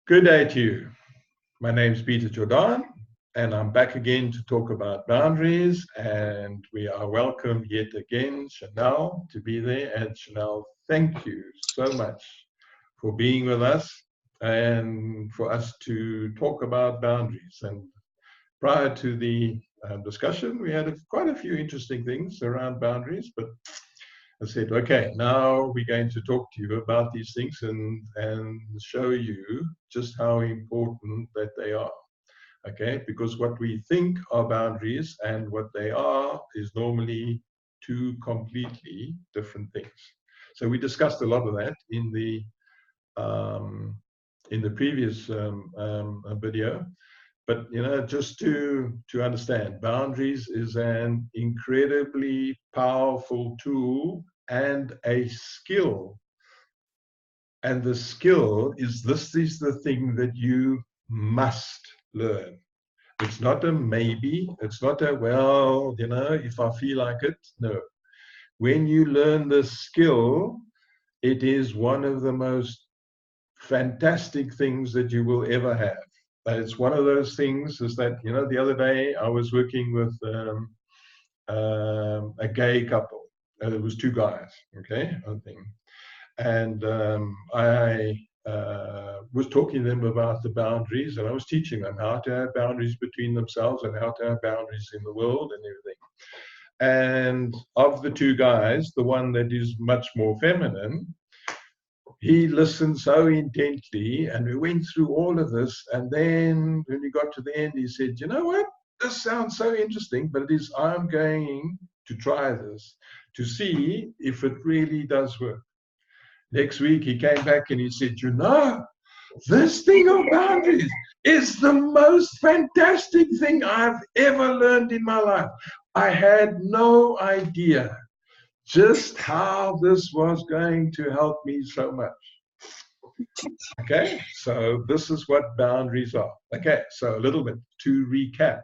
Good day to you. My name is Peter Jordan, and I'm back again to talk about boundaries. And we are welcome yet again, Chanel, to be there. And Chanel, thank you so much for being with us and for us to talk about boundaries. And prior to the discussion, we had quite a few interesting things around boundaries, but I said, okay, now we're going to talk to you about these things and show you just how important that they are. Okay, because what we think are boundaries and what they are is normally two completely different things. So we discussed a lot of that um, in the previous video. But just to understand, boundaries is an incredibly powerful tool and a skill. And the skill is this is the thing that you must learn. It's not a maybe. It's not a, well, if I feel like it. No. When you learn this skill, it is one of the most fantastic things that you will ever have. But it's one of those things is that, the other day I was working with a gay couple. It was two guys, okay, I think. And I was talking to them about the boundaries, and I was teaching them how to have boundaries between themselves and how to have boundaries in the world and everything. And of the two guys, the one that is much more feminine, he listened so intently, and we went through all of this. And then when we got to the end, he said, you know what? This sounds so interesting, but I'm going to try this to see if it really does work. Next week, he came back and he said, this thing of boundaries is the most fantastic thing I've ever learned in my life. I had no idea just how this was going to help me so much. Okay, so this is what boundaries are. Okay, so a little bit to recap.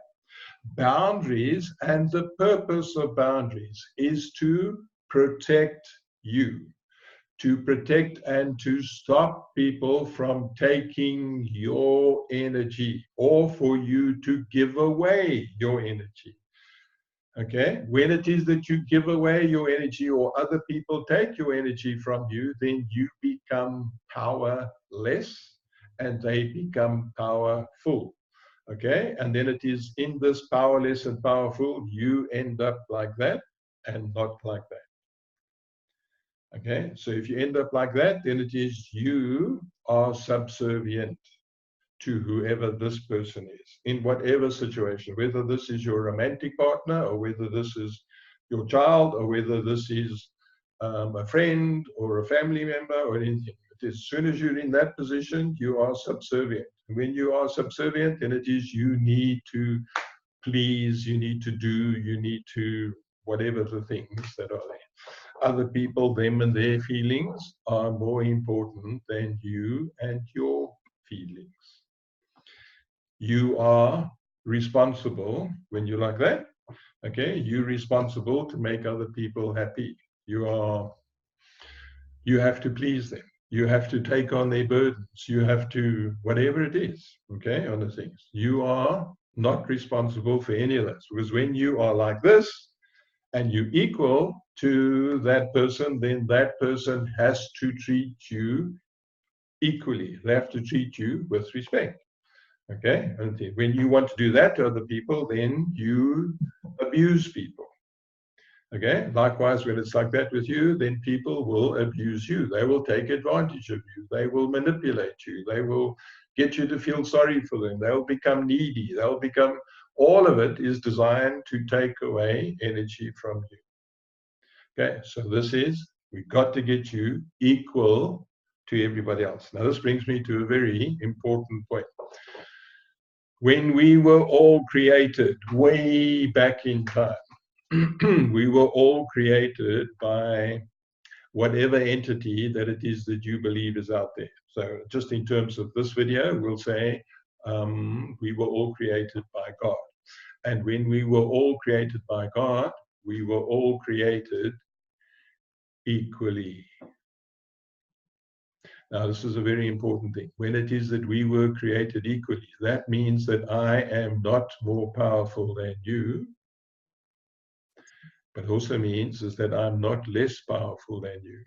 Boundaries and the purpose of boundaries is to protect you, to protect and to stop people from taking your energy or for you to give away your energy. Okay, when it is that you give away your energy or other people take your energy from you, then you become powerless and they become powerful. Okay, and then it is in this powerless and powerful, you end up like that and not like that. Okay, so if you end up like that, then it is you are subservient to whoever this person is in whatever situation, whether this is your romantic partner or whether this is your child or whether this is a friend or a family member or anything. As soon as you're in that position, you are subservient. When you are subservient, then it is you need to please, you need to do, you need to whatever the things that are there. Other people, them and their feelings are more important than you and your feelings. You are responsible when you're like that. Okay, you're responsible to make other people happy. You have to please them. You have to take on their burdens. You have to, whatever it is, okay, on the things. You are not responsible for any of this. Because when you are like this and you equal to that person, then that person has to treat you equally. They have to treat you with respect. Okay, and when you want to do that to other people, then you abuse people. Okay, likewise, when it's like that with you, then people will abuse you. They will take advantage of you. They will manipulate you. They will get you to feel sorry for them. They'll become needy. They'll become, all of it is designed to take away energy from you. Okay, so this is, we've got to get you equal to everybody else. Now, this brings me to a very important point. When we were all created way back in time, we were all created by whatever entity that it is that you believe is out there. So just in terms of this video, we'll say we were all created by God. And when we were all created by God, we were all created equally. Now, this is a very important thing. When it is that we were created equally, that means that I am not more powerful than you, but also means is that I'm not less powerful than you.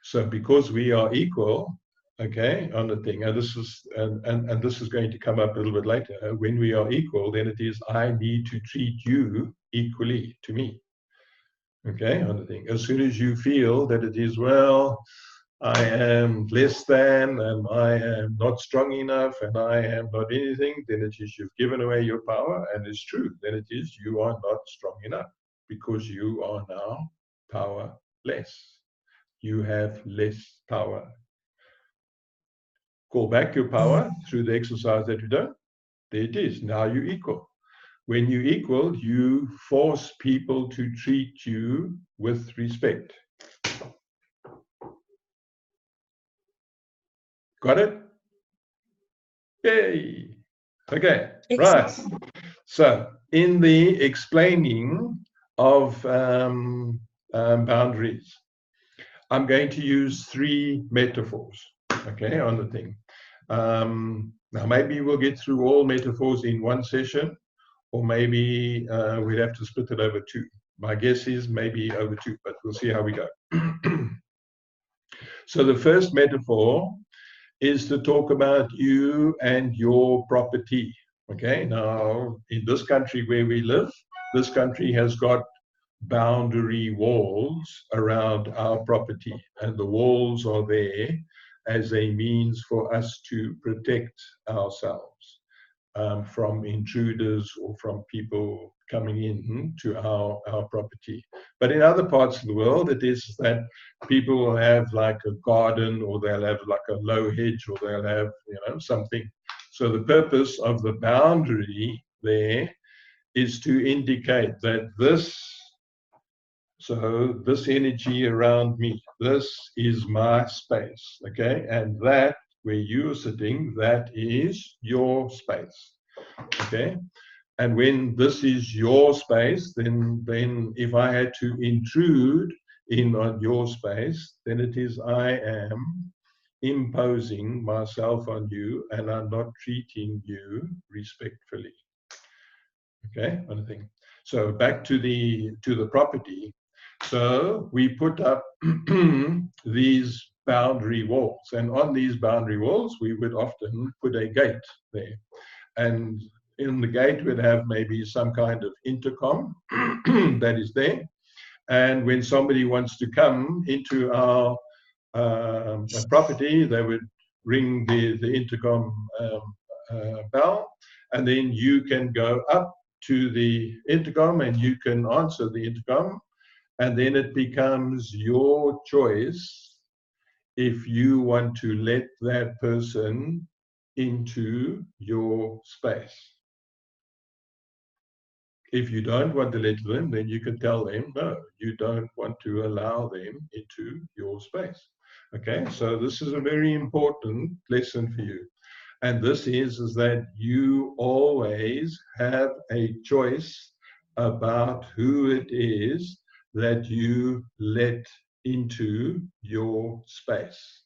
So because we are equal, okay, on the thing, and this is going to come up a little bit later. When we are equal, then it is I need to treat you equally to me. Okay, on the thing. As soon as you feel that it is, well, I am less than, and I am not strong enough, and I am not anything, then it is you've given away your power, and it's true. Then it is you are not strong enough because you are now powerless. You have less power. Call back your power through the exercise that you've done. There it is. Now you equal. When you equal, you force people to treat you with respect. Got it? Yay. Okay, right. So in the explaining of boundaries, I'm going to use 3 metaphors, okay, on the thing. Now, maybe we'll get through all metaphors in one session, or maybe we'd have to split it over 2. My guess is maybe over 2, but we'll see how we go. So the first metaphor is to talk about you and your property. Okay, now in this country where we live, this country has got boundary walls around our property, and the walls are there as a means for us to protect ourselves from intruders or from people coming in to our property. But in other parts of the world, it is that people will have like a garden, or they'll have like a low hedge, or they'll have, you know, something. So the purpose of the boundary there is to indicate that this energy around me, this is my space, okay? And that, where you're sitting, that is your space, okay? And when this is your space, then if I had to intrude in on your space, then it is I am imposing myself on you, and I'm not treating you respectfully. Okay, one thing. So back to the property. So we put up these boundary walls, and on these boundary walls, we would often put a gate there. And in the gate, we'd have maybe some kind of intercom that is there. And when somebody wants to come into our property, they would ring the intercom bell, and then you can go up to the intercom and you can answer the intercom, and then it becomes your choice if you want to let that person into your space. If you don't want to let them, then you can tell them, no, you don't want to allow them into your space. Okay, so this is a very important lesson for you. And this is that you always have a choice about who it is that you let into your space.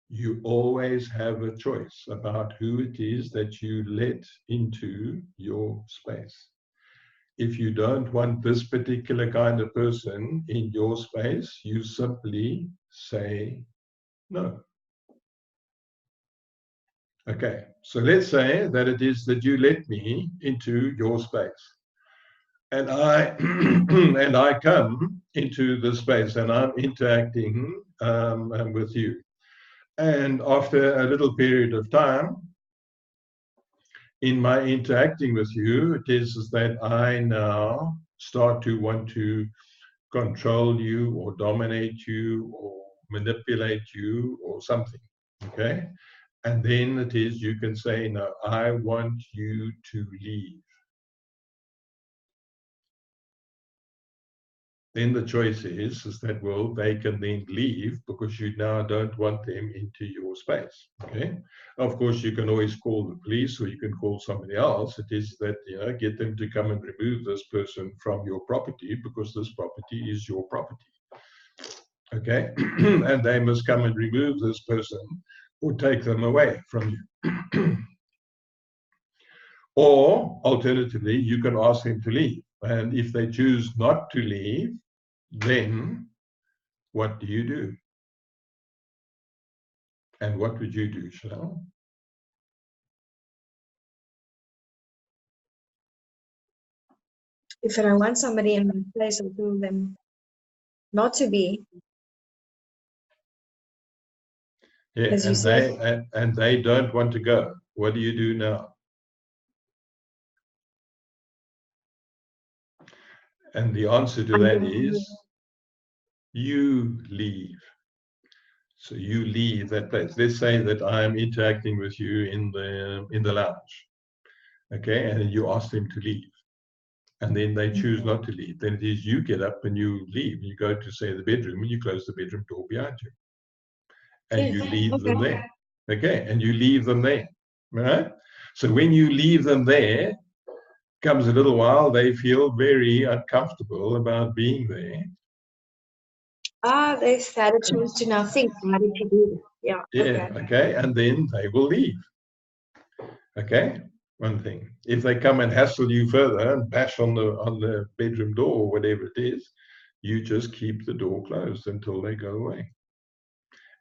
You always have a choice about who it is that you let into your space. If you don't want this particular kind of person in your space, you simply say no. Okay, so let's say that it is that you let me into your space, and I and I come into the space, and I'm interacting with you. And after a little period of time, in my interacting with you, it is that I now start to want to control you, or dominate you, or manipulate you, or something. Okay? And then it is you can say, no, I want you to leave. Then the choice is that, well, they can then leave because you now don't want them into your space. Okay. Of course, you can always call the police, or you can call somebody else. It is that, you know, get them to come and remove this person from your property, because this property is your property. okay? And they must come and remove this person or take them away from you. Or alternatively, you can ask them to leave. And if they choose not to leave, then what do you do? And what would you do, Chanel? If I want somebody in my place, I'll tell them not to be. Yeah, As you and said. they don't want to go. What do you do now? And the answer to that is you leave. So you leave that place. Let's say that I'm interacting with you in the lounge, okay, and you ask them to leave, and then they choose not to leave. Then it is you get up and you leave. You go to say the bedroom and you close the bedroom door behind you, and you leave them there, okay, and you leave them there, right? So when you leave them there, comes a little while, they feel very uncomfortable about being there. They've had a chance to now think, why did you do that? Yeah, okay, and then they will leave. Okay, one thing. If they come and hassle you further and bash on the bedroom door or whatever it is, you just keep the door closed until they go away.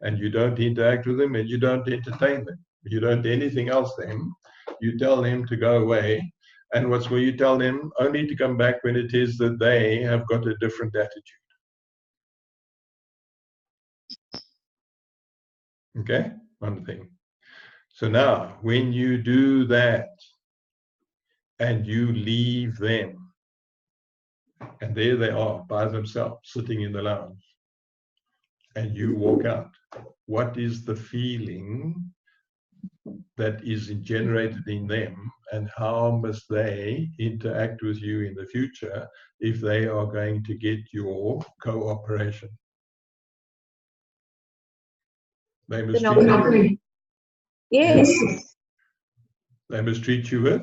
And you don't interact with them and you don't entertain them. You don't do anything else them. You tell them to go away. And what's where you tell them only to come back when it is that they have got a different attitude. Okay, one thing. So now, when you do that and you leave them, and there they are by themselves, sitting in the lounge, and you walk out, what is the feeling that is generated in them, and how must they interact with you in the future if they are going to get your cooperation? They must treat you. Yes. They must treat you with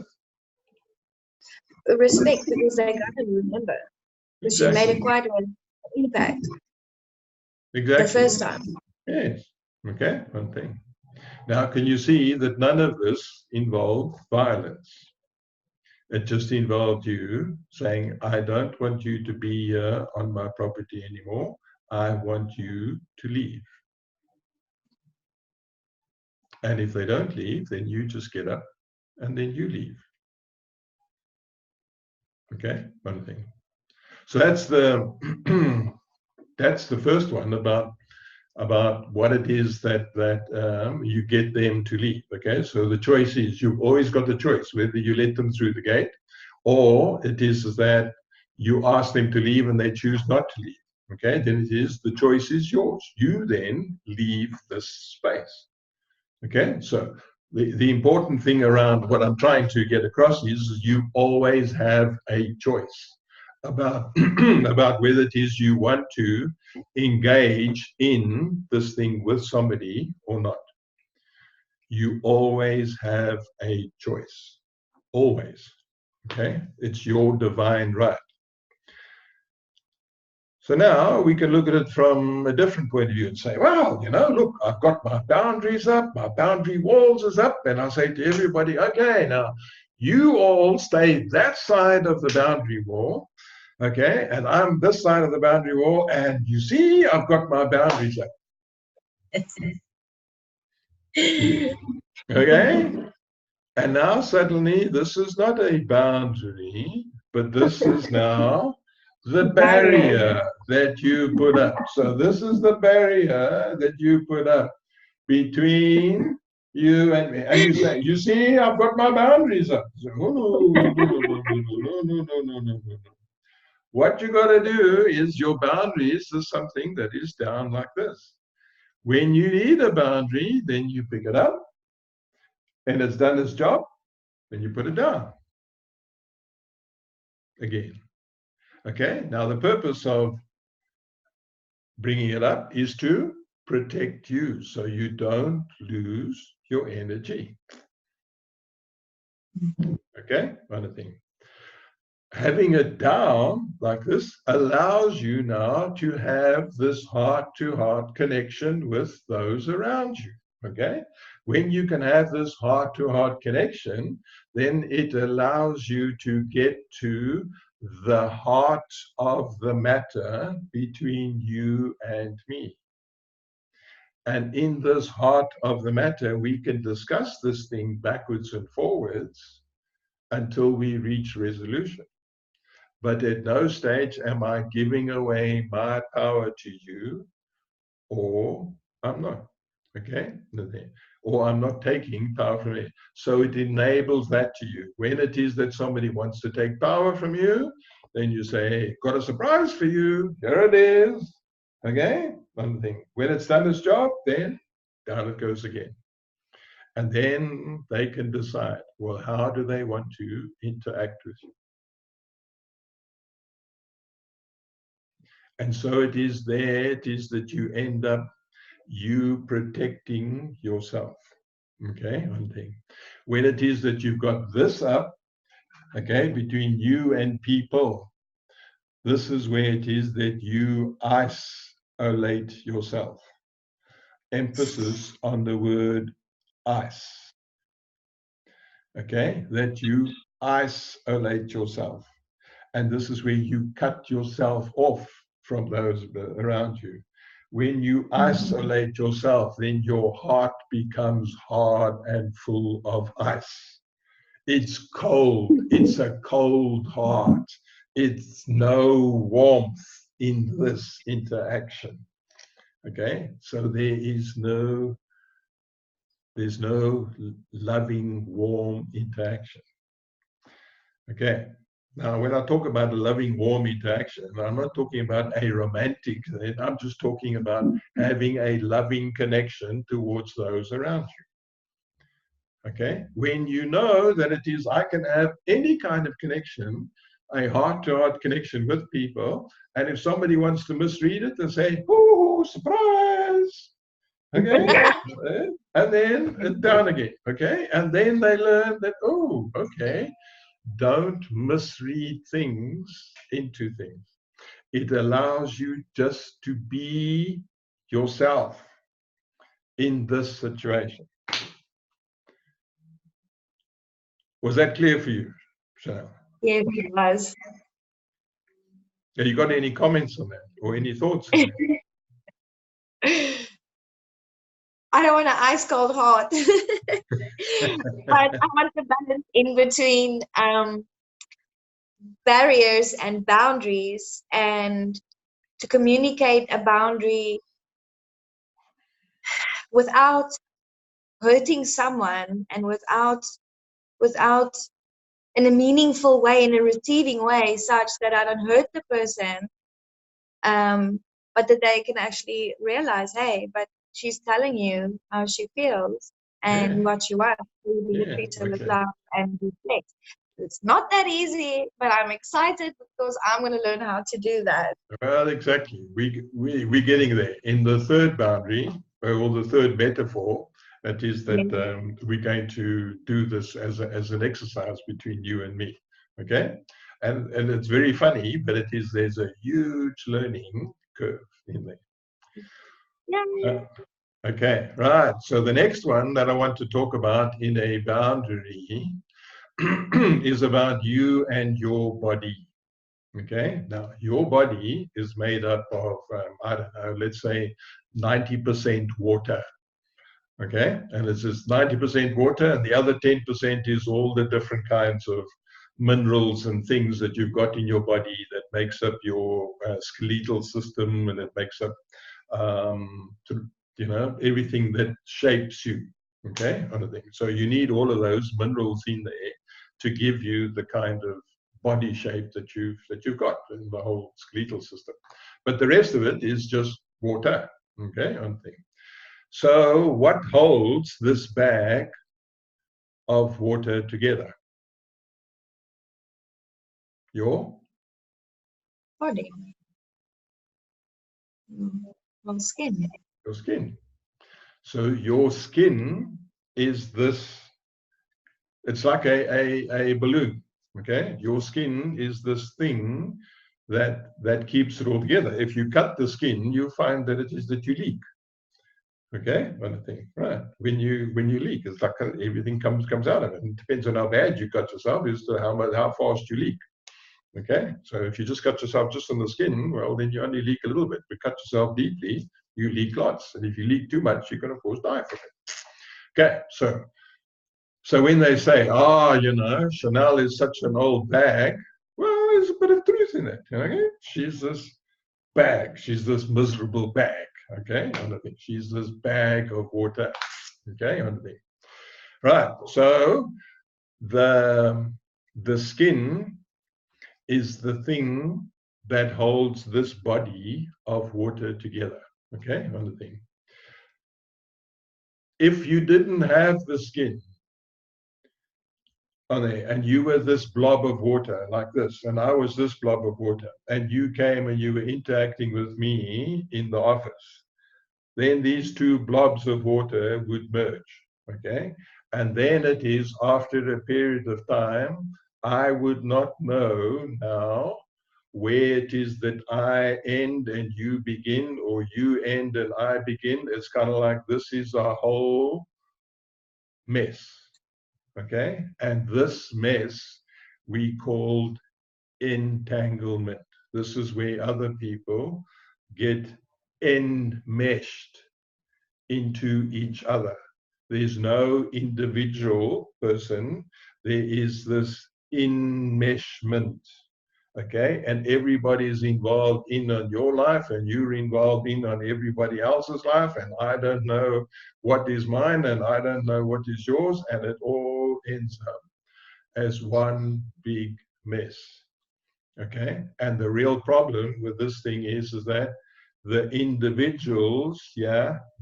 respect, because they got to remember. Because exactly. she made quite an impact. Exactly. The first time. Yes. Okay, one thing. Now, can you see that none of this involved violence? It just involved you saying, I don't want you to be here on my property anymore. I want you to leave. And if they don't leave, then you just get up and then you leave. Okay, one thing. So that's the that's the first one about what it is that you get them to leave. Okay, so the choice is, you've always got the choice whether you let them through the gate, or it is that you ask them to leave and they choose not to leave. Okay, then it is the choice is yours. You then leave this space. Okay, so the important thing around what I'm trying to get across is you always have a choice about about whether it is you want to engage in this thing with somebody or not. You always have a choice, always. Okay, it's your divine right. So now we can look at it from a different point of view and say, well, you know, look, I've got my boundaries up, my boundary walls is up, and I say to everybody, okay, now you all stay that side of the boundary wall, okay, and I'm this side of the boundary wall, and you see, I've got my boundaries up. Okay, and now suddenly this is not a boundary, but this is now the barrier that you put up. So this is the barrier that you put up between you and me. And you say, you see, I've got my boundaries up. So, no. What you got to do is your boundaries is something that is down like this. When you need a boundary, then you pick it up and it's done its job, then you put it down again. Okay, now the purpose of bringing it up is to protect you so you don't lose your energy. Okay, one thing. having it down like this allows you now to have this heart-to-heart connection with those around you. Okay? When you can have this heart-to-heart connection, then it allows you to get to the heart of the matter between you and me. And in this heart of the matter, we can discuss this thing backwards and forwards until we reach resolution. But at no stage am I giving away my power to you, or I'm not. Okay? Or I'm not taking power from you. So it enables that to you. When it is that somebody wants to take power from you, then you say, hey, got a surprise for you. Here it is. Okay? One thing. When it's done its job, then down it goes again. And then they can decide, well, how do they want to interact with you? And so it is that you end up you protecting yourself. Okay, one thing. When it is that you've got this up, okay, between you and people, this is where it is that you isolate yourself. Emphasis on the word ice. Okay, that you isolate yourself. And this is where you cut yourself off from those around you. When you isolate yourself, then your heart becomes hard and full of ice. It's cold. It's a cold heart. It's no warmth in this interaction. Okay, so there's no loving, warm interaction. Okay. Now, when I talk about a loving, warm interaction, I'm not talking about a romantic thing. I'm just talking about having a loving connection towards those around you. Okay? When you know that it is, I can have any kind of connection, a heart-to-heart connection with people, and if somebody wants to misread it, they say, "Oh, surprise!" Okay? And then down again. Okay? And then they learn that, oh, okay. Don't misread things into things. It allows you just to be yourself in this situation. Was that clear for you, Chanel? Yes, it was. Have you got any comments on that or any thoughts on that? I don't want an ice cold heart, but I want the balance in between barriers and boundaries, and to communicate a boundary without hurting someone, and without in a meaningful way, in a receiving way, such that I don't hurt the person, but that they can actually realize, hey, but she's telling you how she feels and what she wants. You treat her with love and respect. It's not that easy, but I'm excited because I'm going to learn how to do that. Well, exactly. We're getting there. In the third boundary, or the third metaphor, that is that we're going to do this as an exercise between you and me. Okay? And it's very funny, but there's a huge learning curve in there. Yeah. Okay, right. So the next one that I want to talk about in a boundary is about you and your body. Okay, now your body is made up of, I don't know, let's say 90% water. Okay, and it's just 90% water, and the other 10% is all the different kinds of minerals and things that you've got in your body that makes up your skeletal system, and it makes up, everything that shapes you. Okay, kind of thing. So you need all of those minerals in there to give you the kind of body shape that you've got in the whole skeletal system. But the rest of it is just water. Okay, one thing. So what holds this bag of water together? Your Body. Well, skin. Your skin. So your skin is this, it's like a balloon. Okay, your skin is this thing that keeps it all together. If you cut the skin, you find that it is that you leak. Okay, one thing, right? When you leak, it's like everything comes out of it. It depends on how bad you cut yourself as to how fast you leak. Okay, so if you just cut yourself just on the skin, well, then you only leak a little bit. But cut yourself deeply, you leak lots. And if you leak too much, you can, of course, die from it. Okay, so when they say, Chanel is such an old bag, well, there's a bit of truth in it. Okay, she's this bag. She's this miserable bag. Okay, she's this bag of water. Okay, right. So the skin is the thing that holds this body of water together. Okay, one thing. If you didn't have the skin on there and you were this blob of water like this, and I was this blob of water, and you came and you were interacting with me in the office, then these two blobs of water would merge. Okay, and then it is after a period of time, I would not know now where it is that I end and you begin, or you end and I begin. It's kind of like this is a whole mess. Okay, and this mess we called entanglement. This is where other people get enmeshed into each other. There's no individual person. There is this enmeshment. Okay, and everybody is involved in on your life, and you're involved in on everybody else's life, and I don't know what is mine, and I don't know what is yours, and it all ends up as one big mess. Okay, and the real problem with this thing is that the individuals,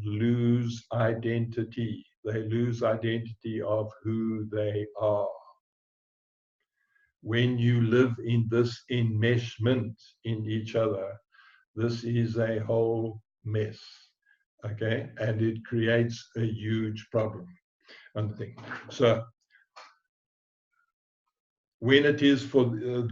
lose identity. They lose identity of who they are. When you live in this enmeshment in each other, this is a whole mess, okay? And it creates a huge problem. So when it is for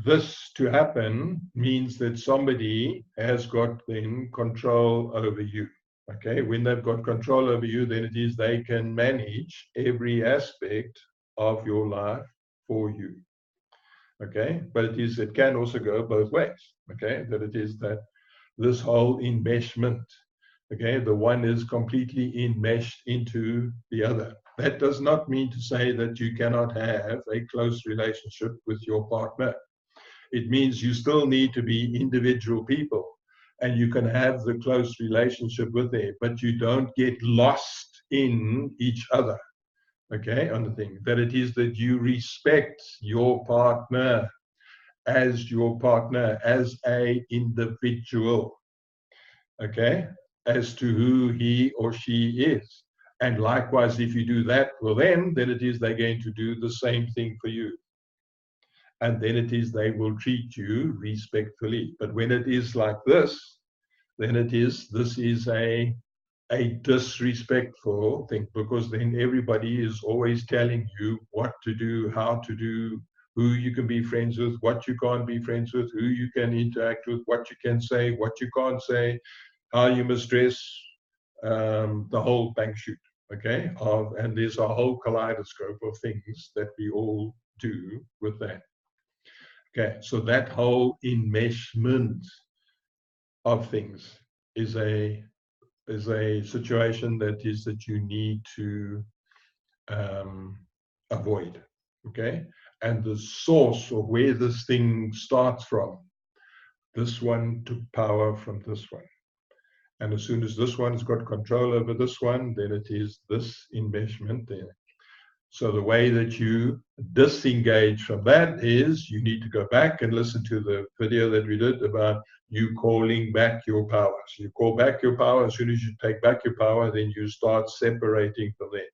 this to happen, means that somebody has got then control over you. Okay, when they've got control over you, then it is they can manage every aspect of your life for you. Okay, but it can also go both ways. Okay, that it is that this whole enmeshment, okay, the one is completely enmeshed into the other. That does not mean to say that you cannot have a close relationship with your partner. It means you still need to be individual people, and you can have the close relationship with them, but you don't get lost in each other. Okay, on the thing that it is that you respect your partner as a individual, okay, as to who he or she is. And likewise, if you do that for them, then it is they're going to do the same thing for you. And then it is they will treat you respectfully. But when it is like this, then this is a disrespectful thing, because then everybody is always telling you what to do, how to do, who you can be friends with, what you can't be friends with, who you can interact with, what you can say, what you can't say, how you must dress, the whole bank shoot. Okay, and there's a whole kaleidoscope of things that we all do with that. Okay, so that whole enmeshment of things is a situation that you need to avoid. Okay, and the source of where this thing starts from, this one took power from this one. And as soon as this one's got control over this one, then it is this enmeshment there. So the way that you disengage from that is you need to go back and listen to the video that we did about you calling back your power. So you call back your power. As soon as you take back your power, then you start separating from there.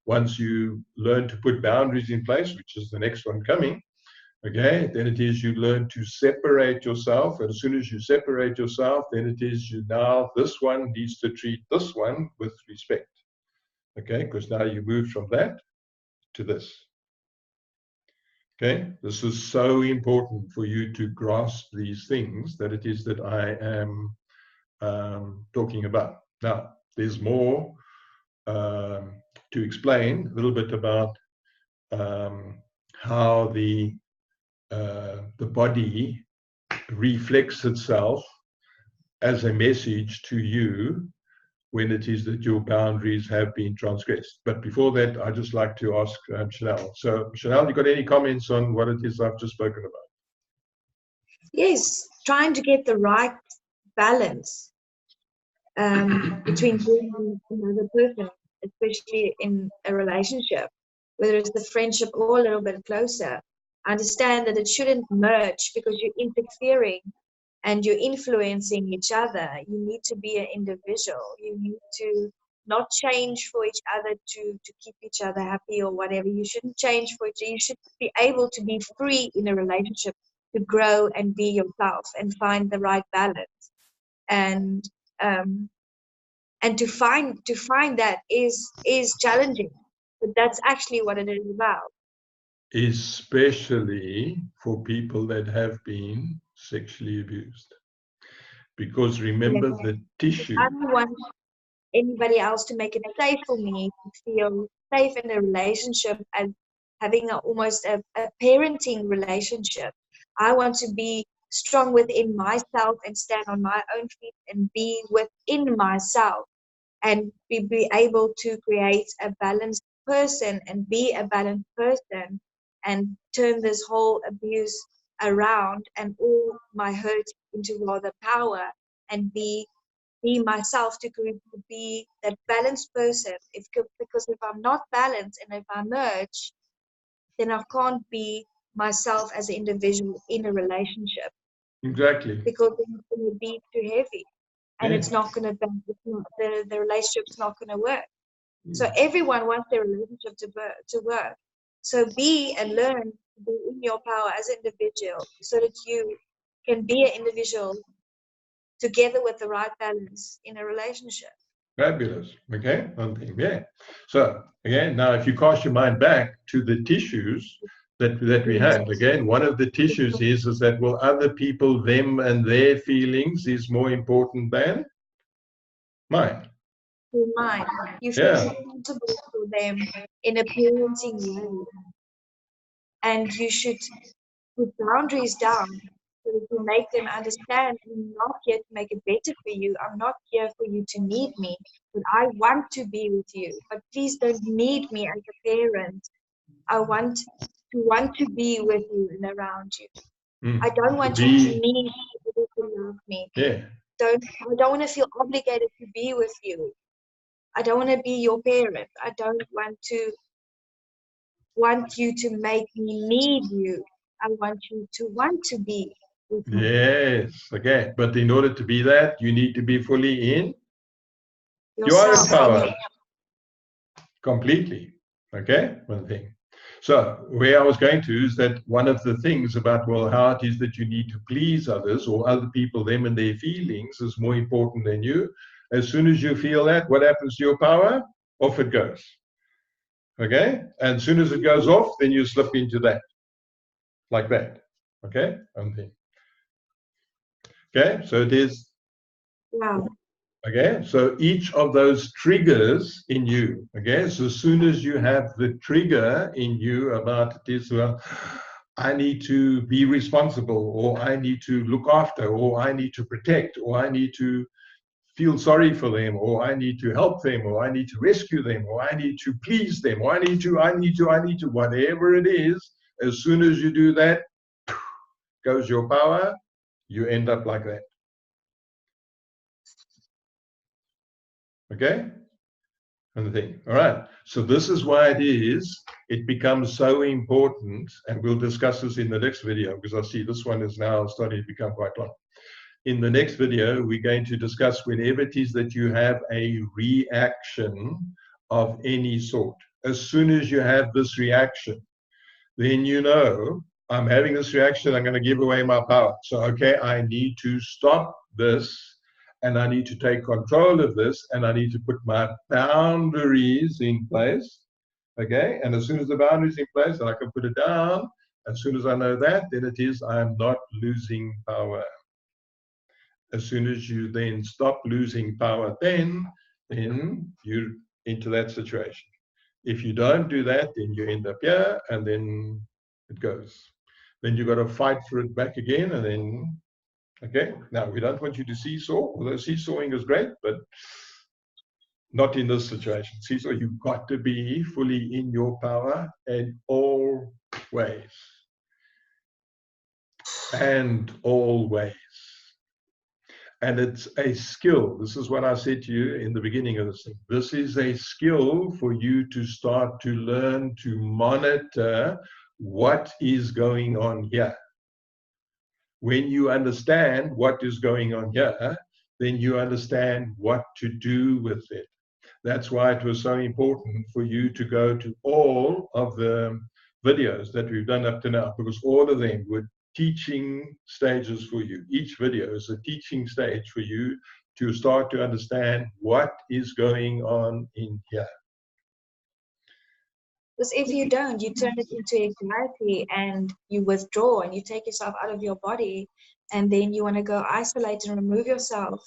Once you learn to put boundaries in place, which is the next one coming, okay, then it is you learn to separate yourself. And as soon as you separate yourself, then it is this one needs to treat this one with respect. Okay, because now you move from that to this. Okay, this is so important for you to grasp these things that it is that I am talking about. Now, there's more to explain a little bit about how the body reflects itself as a message to you when it is that your boundaries have been transgressed. But before that, I'd just like to ask Chanel. So, Chanel, you got any comments on what it is I've just spoken about? Yes, trying to get the right balance between you and another person, especially in a relationship, whether it's the friendship or a little bit closer. Understand that it shouldn't merge because you're interfering and you're influencing each other. You need to be an individual. You need to not change for each other to keep each other happy or whatever. You shouldn't change for each other. You should be able to be free in a relationship to grow and be yourself and find the right balance. And to find that is challenging, but that's actually what it is about. Especially for people that have been sexually abused. Because remember, the tissue. I don't want anybody else to make it safe for me to feel safe in a relationship and having almost a parenting relationship. I want to be strong within myself and stand on my own feet and be within myself and be able to create a balanced person and be a balanced person and turn this whole abuse around and all my hurt into rather power and be myself to be that balanced person. Because if I'm not balanced and if I merge, then I can't be myself as an individual in a relationship. Exactly. Because it's going to be too heavy, and it's not going to be the relationship's not going to work. So everyone wants their relationship to work. So be and learn to be in your power as an individual, so that you can be an individual together with the right balance in a relationship. Fabulous. Okay. Yeah. So again, now if you cast your mind back to the tissues that we had, again, one of the tissues is that, well, other people, them and their feelings is more important than mine. Mine. You feel responsible for them in a parenting way. And you should put boundaries down so that you make them understand I'm not here to make it better for you. I'm not here for you to need me, but I want to be with you. But please don't need me as a parent. I want to be with you and around you. I don't want you to need people to love me. Yeah. I don't want to feel obligated to be with you. I don't want to be your parent. I don't want you to make me need you. I want you to want to be with me. Yes. Okay. But in order to be that, you need to be fully in yourself. Your power. Completely. Okay. One thing. So where I was going to is that one of the things about, well, how it is that you need to please others or other people, them and their feelings is more important than you. As soon as you feel that, what happens to your power? Off it goes. Okay? And as soon as it goes off, then you slip into that. Like that. Okay? Okay? So it is. Wow. Okay? So each of those triggers in you, okay? So as soon as you have the trigger in you about this, well, I need to be responsible, or I need to look after, or I need to protect, or I need to feel sorry for them, or I need to help them, or I need to rescue them, or I need to please them, or I need to, whatever it is, as soon as you do that, goes your power, you end up like that. Okay? And the thing. All right. So this is why it becomes so important, and we'll discuss this in the next video, because I see this one is now starting to become quite long. In the next video, we're going to discuss whenever it is that you have a reaction of any sort. As soon as you have this reaction, then you know, I'm having this reaction, I'm going to give away my power. So, okay, I need to stop this, and I need to take control of this, and I need to put my boundaries in place. Okay, and as soon as the boundaries in place, then I can put it down, As soon as I know that, then it is I am not losing power. As soon as you then stop losing power, then you're into that situation. If you don't do that, then you end up here, and then it goes. Then you got to fight for it back again, and then, okay, now we don't want you to seesaw, although seesawing is great, but not in this situation. Seesaw, you've got to be fully in your power in all ways. And always. And it's a skill. This is what I said to you in the beginning of this thing. This is a skill for you to start to learn to monitor what is going on here. When you understand what is going on here, then you understand what to do with it. That's why it was so important for you to go to all of the videos that we've done up to now, because all of them were teaching stages for you. Each video is a teaching stage for you to start to understand what is going on in here. Because if you don't, you turn it into anxiety and you withdraw and you take yourself out of your body, and then you want to go isolate and remove yourself.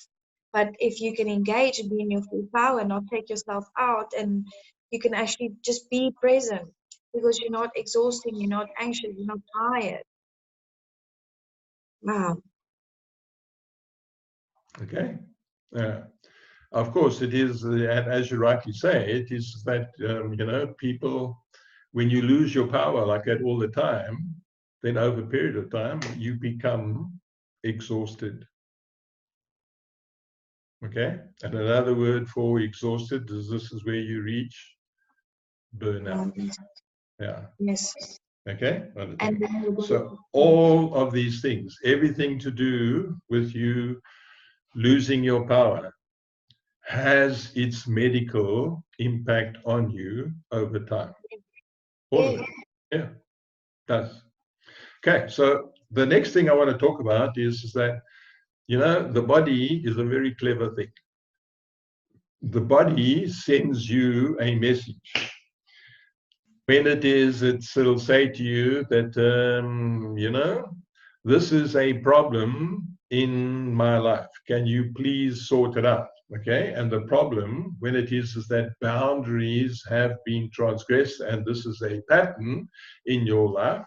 But if you can engage and be in your full power, not take yourself out, and you can actually just be present, because you're not exhausting, you're not anxious, you're not tired. Wow. Okay. Of course, it is, and as you rightly say, it is that, you know, people, when you lose your power like that all the time, then over a period of time, you become exhausted. Okay. And another word for exhausted is this is where you reach burnout. Yeah. Yes. Okay. So all of these things, everything to do with you losing your power, has its medical impact on you over time. All of it. Yeah, it does. Okay, so the next thing I want to talk about is that, you know, the body is a very clever thing. The body sends you a message. When it is, it'll say to you that, you know, this is a problem in my life. Can you please sort it out? Okay, and the problem when it is that boundaries have been transgressed, and this is a pattern in your life,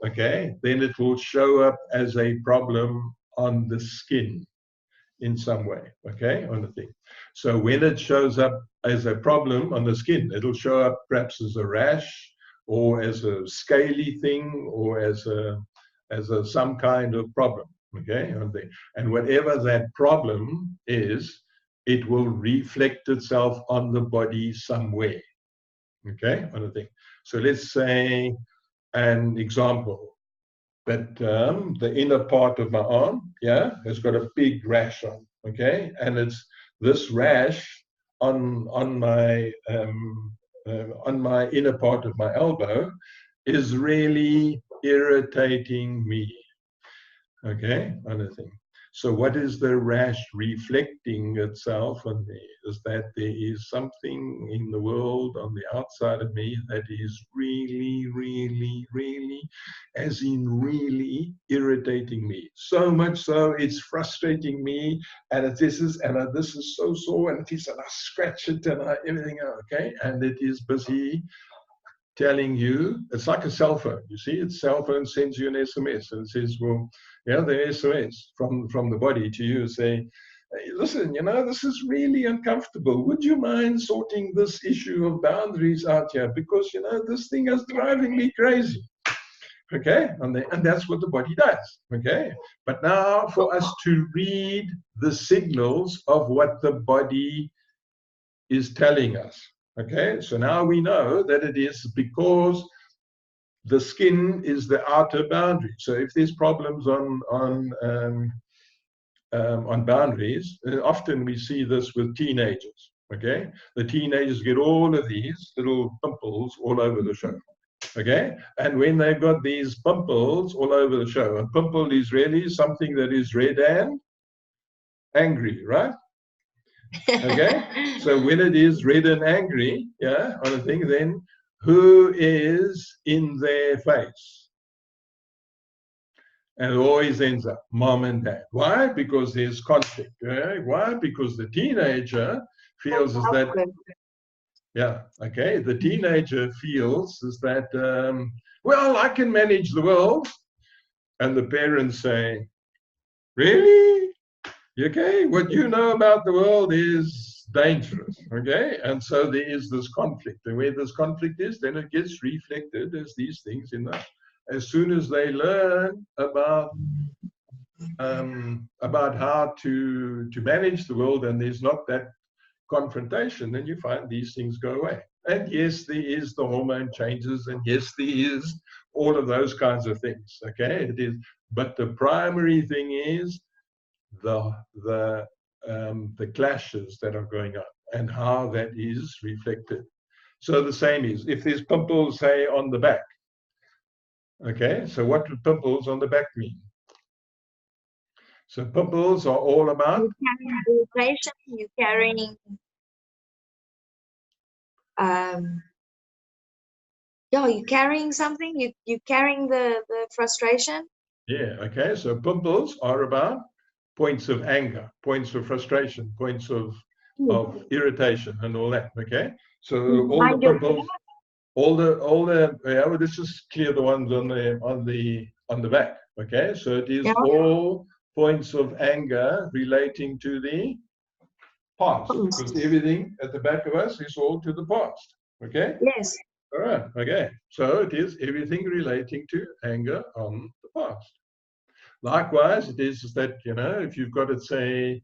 okay, then it will show up as a problem on the skin in some way, okay, on the thing. So when it shows up as a problem on the skin, it'll show up perhaps as a rash, or as a scaly thing, or as some kind of problem, okay, and whatever that problem is, it will reflect itself on the body somewhere, okay, on the thing. So let's say an example, that the inner part of my arm, yeah, has got a big rash on, okay, and it's this rash on my inner part of my elbow is really irritating me, okay, on the thing. So what is the rash reflecting itself on me? Is that there is something in the world on the outside of me that is really, really, really, as in really irritating me. So much so it's frustrating me, and this is so sore, and it is, and I scratch it, and everything, okay, and it is busy telling you, it's like a cell phone, you see, its cell phone sends you an SMS, and it says, well, yeah, the SMS from the body to you say, hey, listen, you know, this is really uncomfortable. Would you mind sorting this issue of boundaries out here? Because, you know, this thing is driving me crazy. Okay, and that's what the body does. Okay, but now for us to read the signals of what the body is telling us. Okay, so now we know that it is because the skin is the outer boundary. So if there's problems on boundaries, often we see this with teenagers. Okay, the teenagers get all of these little pimples all over the show. Okay, and when they've got these pimples all over the show, a pimple is really something that is red and angry, right? Okay, so when it is red and angry, yeah, on a thing, then who is in their face? And it always ends up mom and dad. Why? Because there's conflict. Okay? Why? Because the teenager feels is that, yeah, okay, the teenager feels is that, well, I can manage the world. And the parents say, really? Okay, what you know about the world is dangerous. Okay, and so there is this conflict. And where this conflict is, then it gets reflected as these things in the, as soon as they learn about how to manage the world, and there's not that confrontation, then you find these things go away. And yes, there is the hormone changes, and yes, there is all of those kinds of things. Okay, it is, but the primary thing is the clashes that are going on and how that is reflected. So the same is if there's pimples, say, on the back. Okay, so what do pimples on the back mean? So pimples are all about you're carrying yeah, you're carrying something, you're carrying the frustration. Yeah, okay, so pimples are about points of anger, points of frustration, points of irritation and all that. Okay, so all the pimples, all the yeah, well, let's just clear the ones on the back. Okay, so it is all points of anger relating to the past, because everything at the back of us is all to the past. Okay, yes, all right, okay, so it is everything relating to anger on the past. Likewise, it is that, you know, if you've got it, say,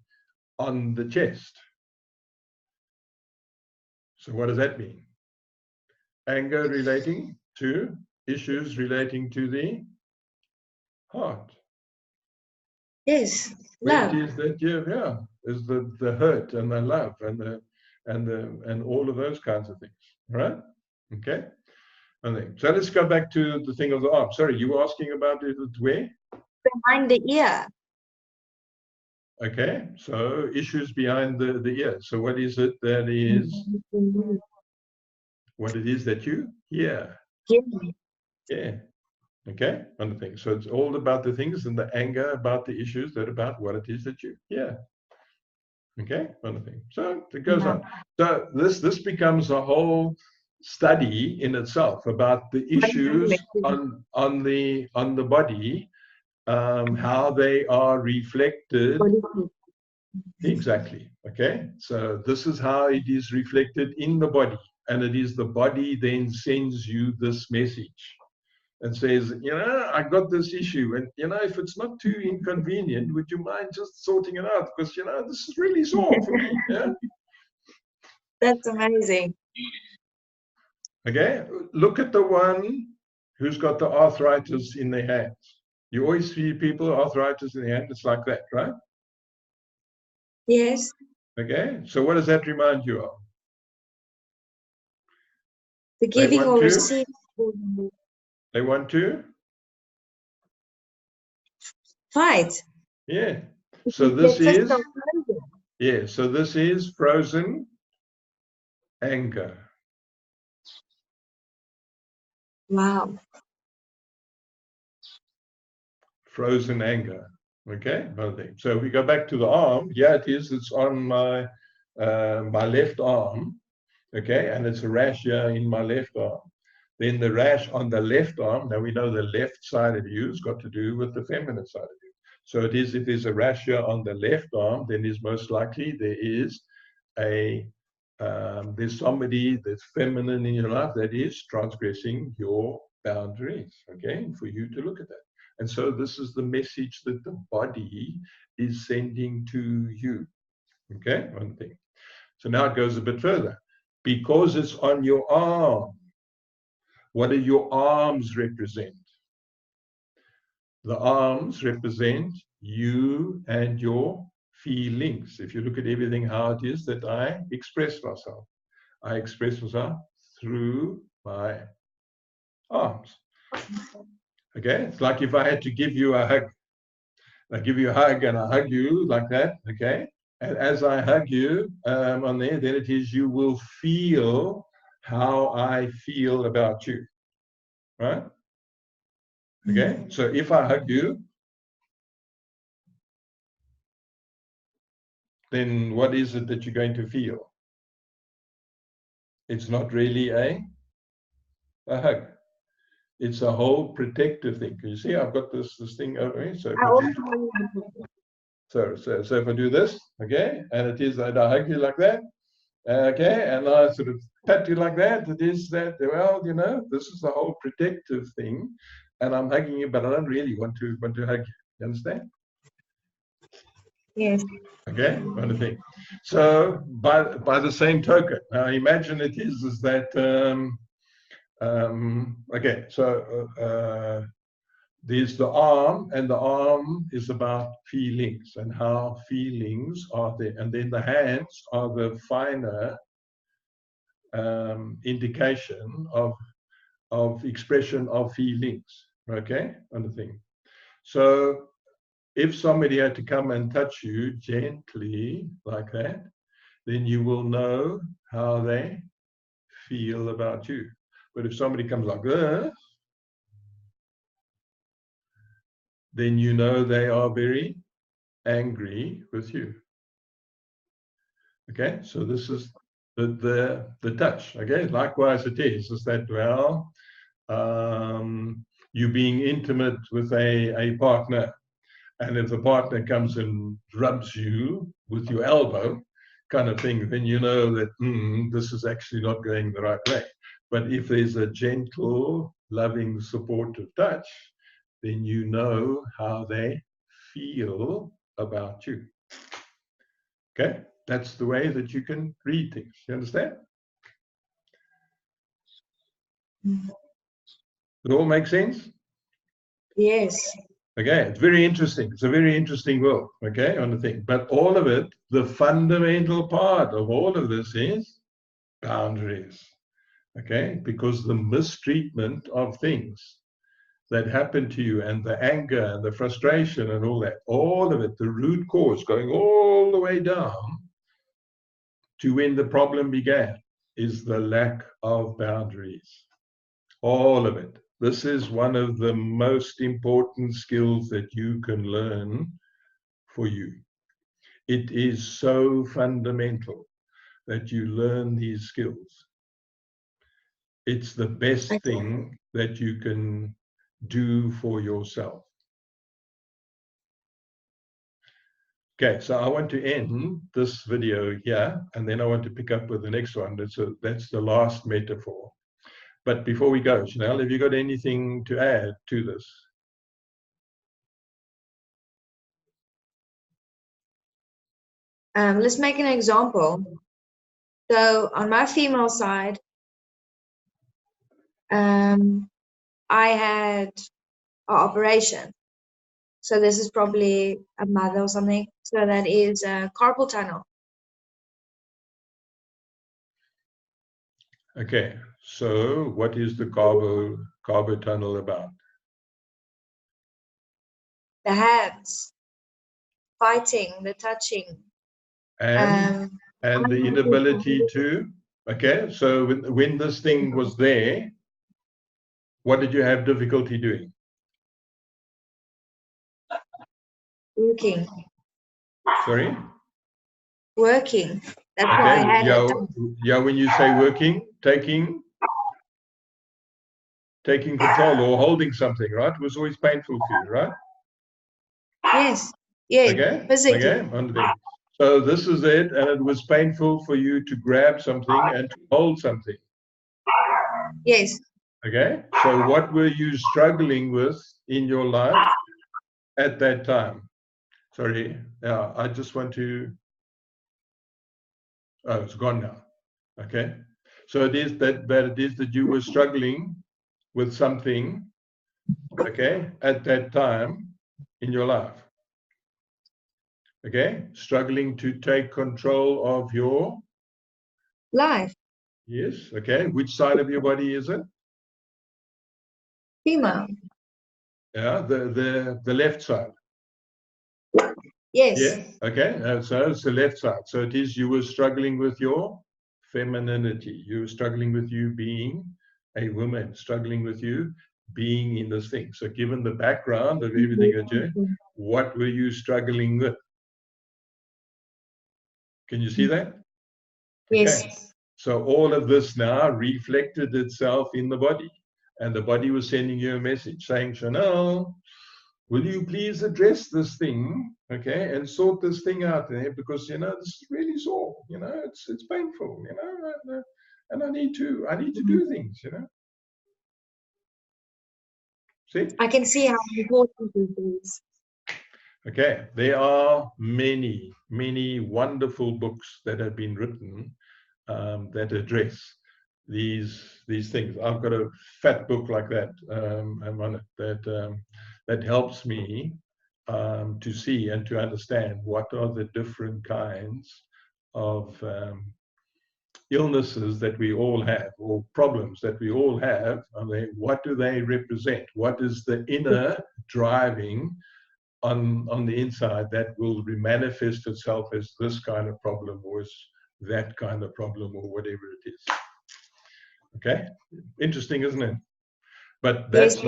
on the chest. So what does that mean? Anger relating to issues relating to the heart. Yes, love. It is that is the hurt and the love and all of those kinds of things, right? Okay. So let's go back to the thing of the arm. Sorry, you were asking about it where? Behind the ear. Okay, so issues behind the ear. So what is it that is, what it is that you hear? Yeah. Okay, on the thing. So it's all about the things and the anger about the issues, that about what it is that you hear. Okay, on the thing. So it goes on. So this becomes a whole study in itself about the issues on the body, how they are reflected. Exactly. Okay. So this is how it is reflected in the body. And it is the body then sends you this message and says, you know, I got this issue. And, you know, if it's not too inconvenient, would you mind just sorting it out? Because, you know, this is really sore for me. Yeah. That's amazing. Okay. Look at the one who's got the arthritis in their hands. You always see people, arthritis in their hand. It's like that, right? Yes. Okay, so what does that remind you of? The giving or receiving. They want to fight. Yeah. So this is so this is frozen anger. Wow. Frozen anger. Okay, another thing. So we go back to the arm. Yeah, it is. It's on my my left arm. Okay, and it's a rash here in my left arm. Then the rash on the left arm. Now we know the left side of you has got to do with the feminine side of you. So it is. If there's a rash here on the left arm, then is most likely there is a there's somebody that's feminine in your life that is transgressing your boundaries. Okay, for you to look at that. And so this is the message that the body is sending to you. Okay, one thing. So now it goes a bit further. Because it's on your arm, what do your arms represent? The arms represent you and your feelings. If you look at everything, how it is that I express myself. I express myself through my arms. Okay, it's like if I had to give you a hug. I give you a hug and I hug you like that, okay? And as I hug you on there, then it is you will feel how I feel about you, right? Okay, so if I hug you, then what is it that you're going to feel? It's not really a hug. It's a whole protective thing. Can you see I've got this thing over here? So if I I also do, so if I do this, okay, and it is that I hug you like that, okay, and I sort of pat you like that, it is that, well, you know, this is the whole protective thing, and I'm hugging you, but I don't really want to hug you. You understand? yes. Okay, kind of thing. So by the same token, now imagine it is that okay, so there's the arm, and the arm is about feelings and how feelings are there, and then the hands are the finer indication of expression of feelings. Okay, kind of thing. So if somebody had to come and touch you gently like that, then you will know how they feel about you. But if somebody comes like this, then you know they are very angry with you. Okay, so this is the touch. Okay, likewise it is that, well, you being intimate with a partner, and if the partner comes and rubs you with your elbow, kind of thing, then you know that this is actually not going the right way. But if there's a gentle, loving, supportive touch, then you know how they feel about you. Okay, that's the way that you can read things. You understand? It all makes sense? Yes. Okay, it's very interesting. It's a very interesting world, okay, on the thing. But all of it, the fundamental part of all of this is boundaries, okay? Because the mistreatment of things that happen to you, and the anger and the frustration and all of it, the root cause going all the way down to when the problem began, is the lack of boundaries. All of it. This is one of the most important skills that you can learn for you. It is so fundamental that you learn these skills. It's the best thing that you can do for yourself. Okay, so I want to end this video here, and then I want to pick up with the next one. That's the last metaphor. But before we go, Chanel, have you got anything to add to this? Let's make an example. So on my female side, I had an operation. So this is probably a mother or something. So that is a carpal tunnel. Okay, so what is the carpal tunnel about? The hands, fighting, the touching. And the inability to, okay, so when this thing was there, what did you have difficulty doing? Working. Sorry? Working. That's Okay, why I had yeah, when you say working, taking control or holding something, right, was always painful for you, right? Yes. Yes. Okay, Physically. okay. So this is it, and it was painful for you to grab something and to hold something. Yes. Okay, so what were you struggling with in your life at that time? Sorry, yeah, I just want to. Oh, it's gone now. Okay, so it is that you were struggling with something, okay, at that time in your life. Okay, struggling to take control of your Life. yes. Okay, which side of your body is it? Female. Yeah, the left side. Yes. Yeah. Okay. So it's the left side. So it is you were struggling with your femininity. You were struggling with you being a woman, struggling with you being in this thing. So given the background of everything that you, what were you struggling with? Can you see that? Yes. Okay. So all of this now reflected itself in the body. And the body was sending you a message saying, Chanel, will you please address this thing, okay, and sort this thing out there, because this is really sore, it's painful, and I need to do things, See? I can see how important it is. Okay, there are many, many wonderful books that have been written that address these things. I've got a fat book like that, that helps me to see and to understand what are the different kinds of illnesses that we all have, or problems that we all have. What do they represent? What is the inner driving on the inside that will manifest itself as this kind of problem, or as that kind of problem, or whatever it is? Okay, interesting, isn't it? But that's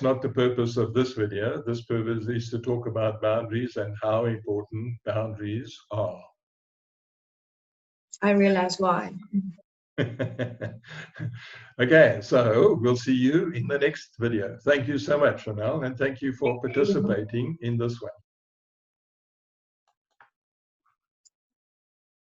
not the purpose of this video. This purpose is to talk about boundaries and how important boundaries are. I realize why. Okay, so we'll see you in the next video. Thank you so much, Chanel, and thank you for participating in this one.